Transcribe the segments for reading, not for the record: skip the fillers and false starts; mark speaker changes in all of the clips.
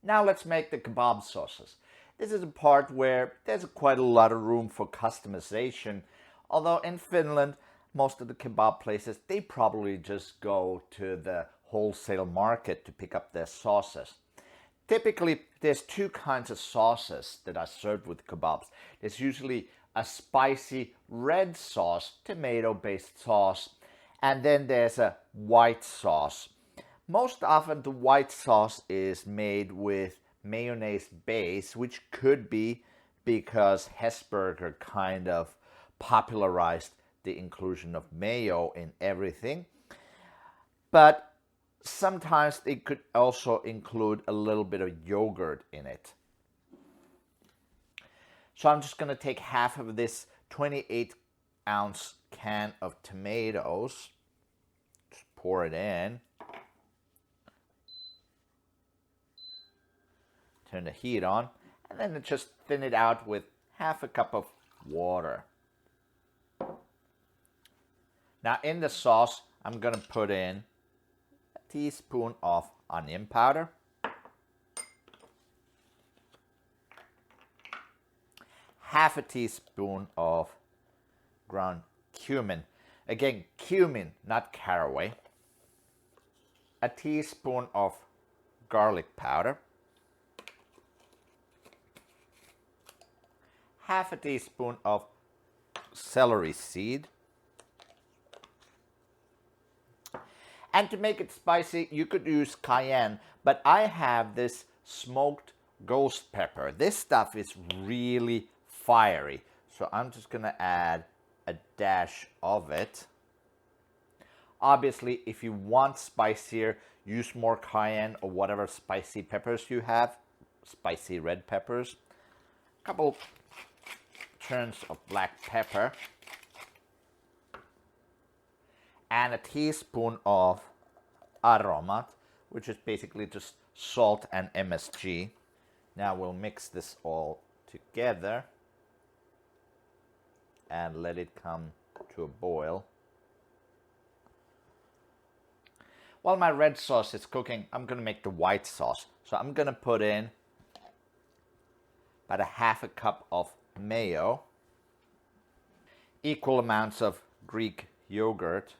Speaker 1: Now let's make the kebab sauces. This is a part where there's quite a lot of room for customization, although in Finland, most of the kebab places, they probably just go to the wholesale market to pick up their sauces. Typically, there's two kinds of sauces that are served with kebabs. There's usually a spicy red sauce, tomato-based sauce, and then there's a white sauce. Most often the white sauce is made with mayonnaise base, which could be because Hesburger kind of popularized the inclusion of mayo in everything. But sometimes it could also include a little bit of yogurt in it. So I'm just going to take half of this 28-ounce can of tomatoes, just pour it in, turn the heat on, and then just thin it out with half a cup of water. Now in the sauce, I'm going to put in a teaspoon of onion powder, half a teaspoon of ground cumin. Again, cumin, not caraway. A teaspoon of garlic powder. Half a teaspoon of celery seed. And to make it spicy, you could use cayenne, but I have this smoked ghost pepper. This stuff is really fiery, so I'm just gonna add a dash of it. Obviously, if you want spicier, use more cayenne or whatever spicy peppers you have, spicy red peppers. A couple turns of black pepper. And a teaspoon of aromat, which is basically just salt and MSG. Now we'll mix this all together and let it come to a boil. While my red sauce is cooking, I'm going to make the white sauce. So I'm going to put in about a half a cup of mayo, equal amounts of Greek yogurt,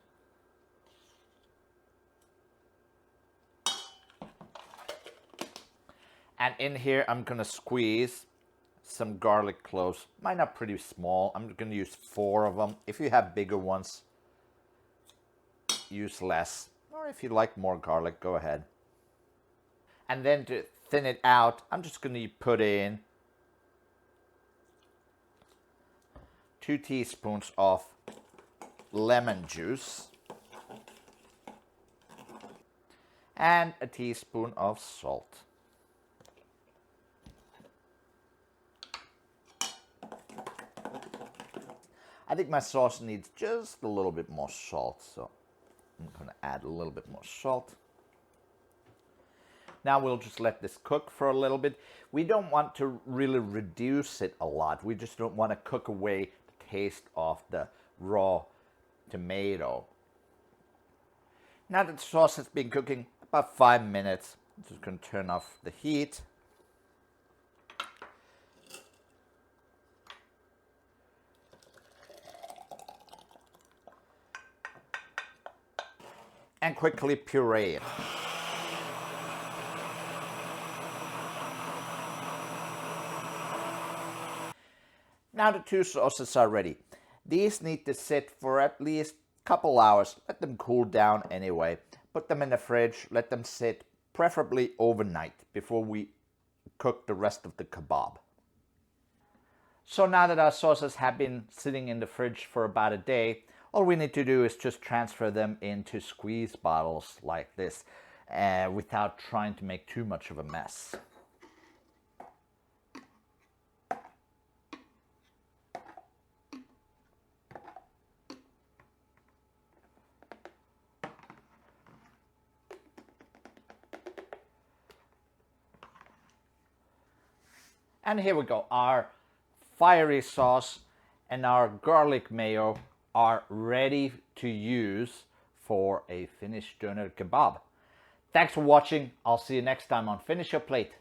Speaker 1: and in here I'm going to squeeze some garlic cloves. Mine are pretty small. I'm going to use 4 of them. If you have bigger ones, use less. Or if you like more garlic, go ahead. And then to thin it out, I'm just going to put in 2 teaspoons of lemon juice and a teaspoon of salt. I think my sauce needs just a little bit more salt, so I'm going to add a little bit more salt. Now we'll just let this cook for a little bit. We don't want to really reduce it a lot. We just don't want to cook away the taste of the raw tomato. Now that the sauce has been cooking about 5 minutes, I'm just going to turn off the heat. And quickly puree it. Now the 2 sauces are ready. These need to sit for at least a couple hours. Let them cool down anyway. Put them in the fridge, let them sit preferably overnight before we cook the rest of the kebab. So now that our sauces have been sitting in the fridge for about a day, all we need to do is just transfer them into squeeze bottles like this without trying to make too much of a mess. And here we go. Our fiery sauce and our garlic mayo are ready to use for a Finnish Döner Kebab. Thanks for watching. I'll see you next time on Finish Your Plate.